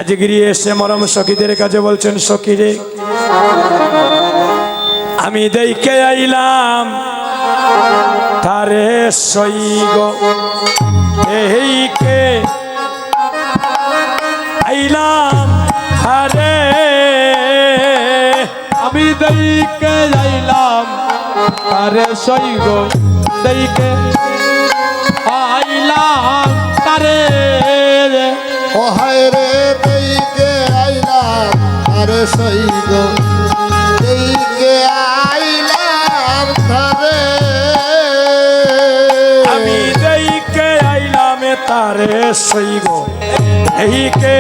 রাজগিরি এসে মরম সখীদের কাছে বলছেন, সখী রে আমি দেখে আইলাম তারে সইগ এইকে আইলাম আরে আমি দেখে আইলাম তারে সইগ দেখে আইলাম তারে ও হায় রে দেখে আইলাম তারে সইগ দেখে আইলাম তারে আমি দেখে আইলাম তারে সইগ এইকে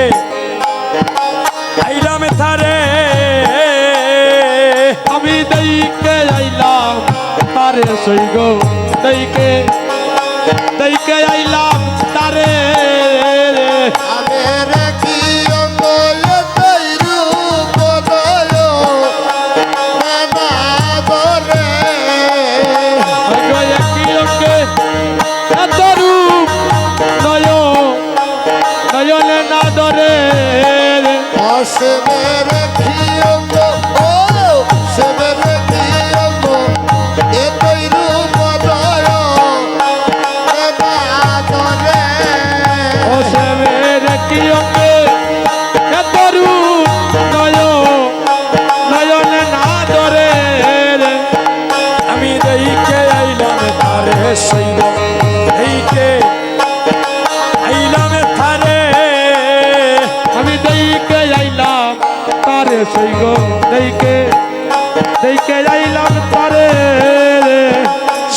আইলাম তারে আমি দেখে আইলাম তারে সইগ দেখে আইলাম তারে আমি রে কি অঙ্গলে তৈরু বদল না ধরে কি অঙ্গে এত রূপ নয়নে না ধরে অসবে রে কি অঙ্গ ও সবে রে কি অঙ্গ এ তৈরু বদল না ধরে ও সে মেরে কি অঙ্গে এত রূপ নয়নে না ধরে আমি দেখে আইলাম তারে সইগ এইকে আইলাম তারে আমি দেখে আইলাম তারে সইগ দেখে আইলাম তারে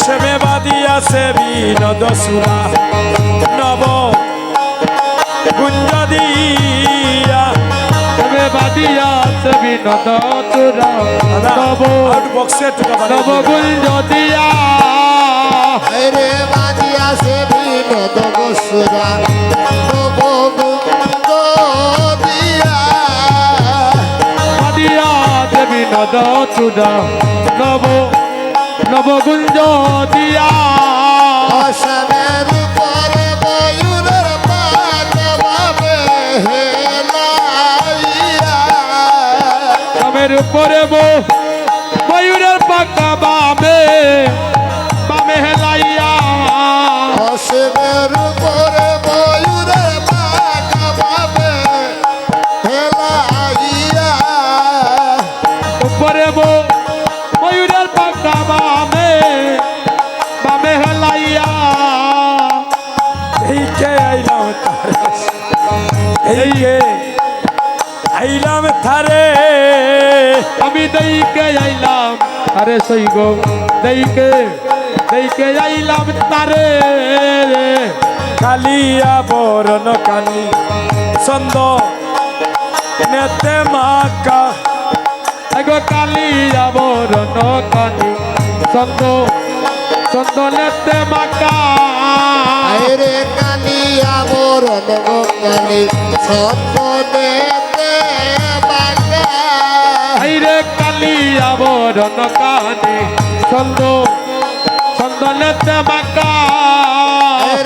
সেবে বাদিয়াছে বিনোদ সুরা নব গুঞ্জ দিয়া তবে বাদিয়া ছবি নত চূড়া নব আউট বক্সে নব গুঞ্জ দিয়া রে বাজিয়া সে বিনোদ বসুরা নব গুঞ্জ দিয়া বাদিয়া ছবি নত চূড়া নব গুঞ্জ দিয়া অসমের পরে ময়ূরের পাক ভাবে হেলাইয়া নামের উপরে ময়ূরের পাকা বামে হেলাইয়া অসমের পরে ময়ূরের পাক ভাবে হেলাইয়া উপরে ময়ূরের পাকা বামে হেলাইয়া এইকে আইলাম তারে এইকে আইলাম তারে আমি দেখে আইলাম আরে সইগ দেখে আইলাম তারে কালিয়া বরণ কানি ছন্দ নেতে মাকা এগো কালিয়া বরণ কানি চন্দনেতে মাকা রে কালিয়া বরণ কালি সন্দনেতে বাঁকা আইরে কালিয়া বরণ কানি চন্দনেতে মাকা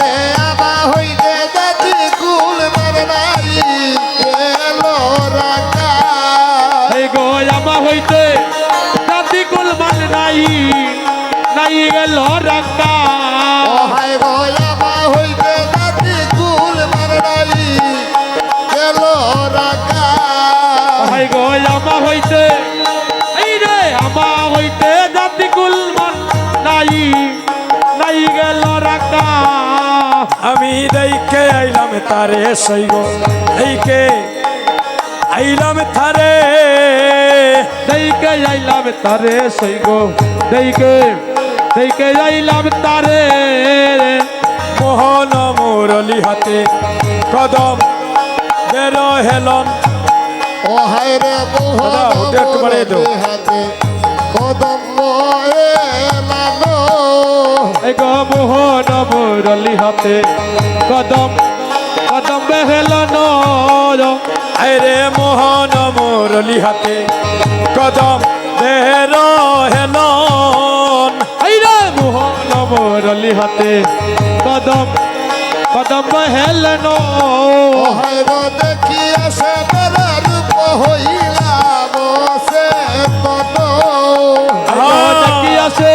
রে আমা হইতে যাচ্ছি কুল মারনাই এলো রাখা এই গো আমা হইতে জাতি কুল মান নাই গেল রাখা হায় গো আমা হইতে যাচ্ছি কুল মারনাই এলো রাখা হাই গো আমা হইতে এই রে আমা হইতে জাতি কুল মান নাই গেল রাখা আমি দেখে আইলাম তারে সইগ এইকে আইলাম তারে দেখে আইলাম তারে সইগ দেখে আইলাম তারে মোহন মুরলি হাতে কদম বের হেলন ও হায় রে দাদা, ওটা একটু বাড়িয়ে দাও। মোহন হাতে কদম এলানো এই গো মোহন মুরলি হাতে কদম বেহেল আরে মোহন মুরলি হাতে কদম বের হেলন আইরে মোহন মুরলি হাতে কদম কদম হেলেন হায় গো দেখিয়া সে বেড়া রূপ হইলাম সে তত দেখি আছে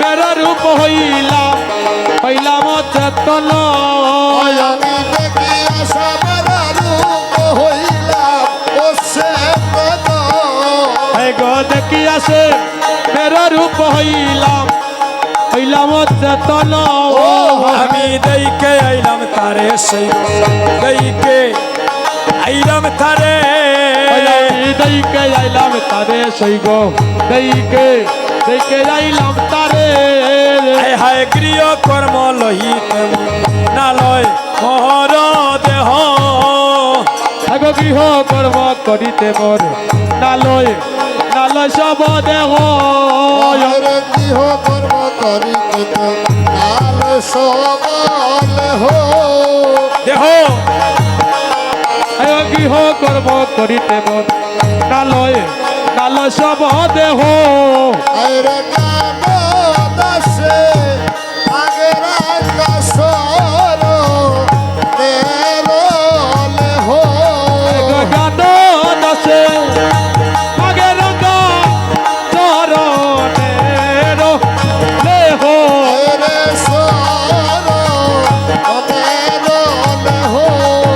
মেরা রূপ হইলাম হইলাম চেতন আমি দেখিয়া সে বেড়া রূপ হইলাম ও সে তত গো দেখি আছে মেরা রূপ হইলাম হইলাম চেতন আমি দইকে আইলাম তারে সেই দইকে আইলাম তারে দইকে আইলাম তারে সেই গো দইকে আইলাম তারে হায় হায় গৃহ কর্ম লহিতে নালয় মহর দেহ আগো গৃহ কর্ম করিতে মোর নালয় সব দেহ হরে গৃহ কর্ম করিতে তো নাল সবল হো দেহ আগো গৃহ কর্ম করিতে মোর নালয় সব দেহ হরে গান দাসে আগের আকাশর তেরল হো গান দাসে মাগে রঙ্গা চরণের দেহ হরে সর তেরল হো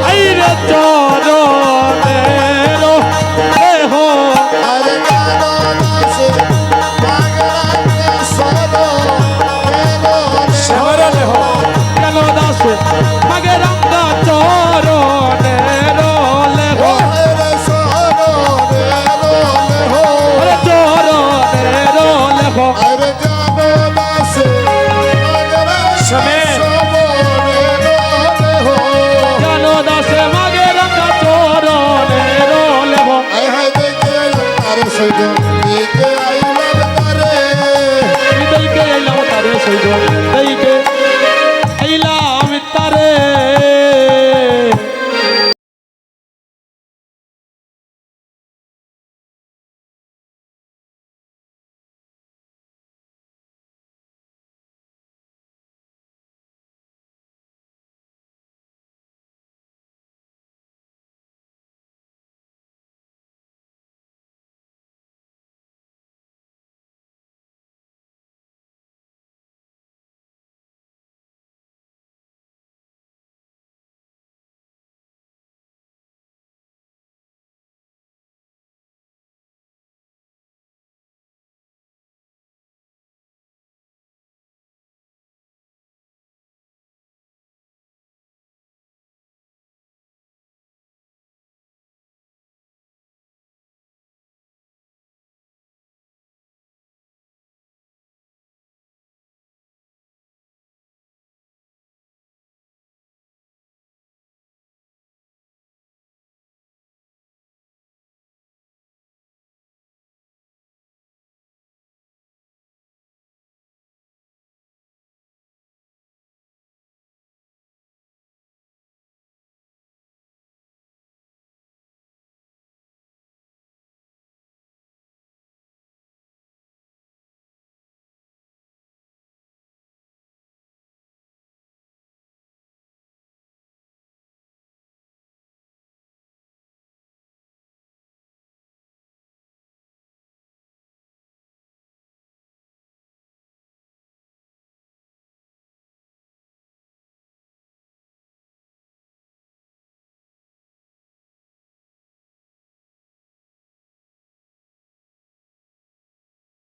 আইরে চরণের দেহ হরে গান দাসে আগের আকাশর তেরল শ্যামর দেহ কেন দাসে মাগে রঙ্গা চরণের লেহ হরে সর তেরল হো ওরে চরণের লেহ হরে গান দাসে আগের শোনে। আকাশর হো কেন দাসে মাগে রঙ্গা চরণের লেহ আয় হায় দেখে আর সইগ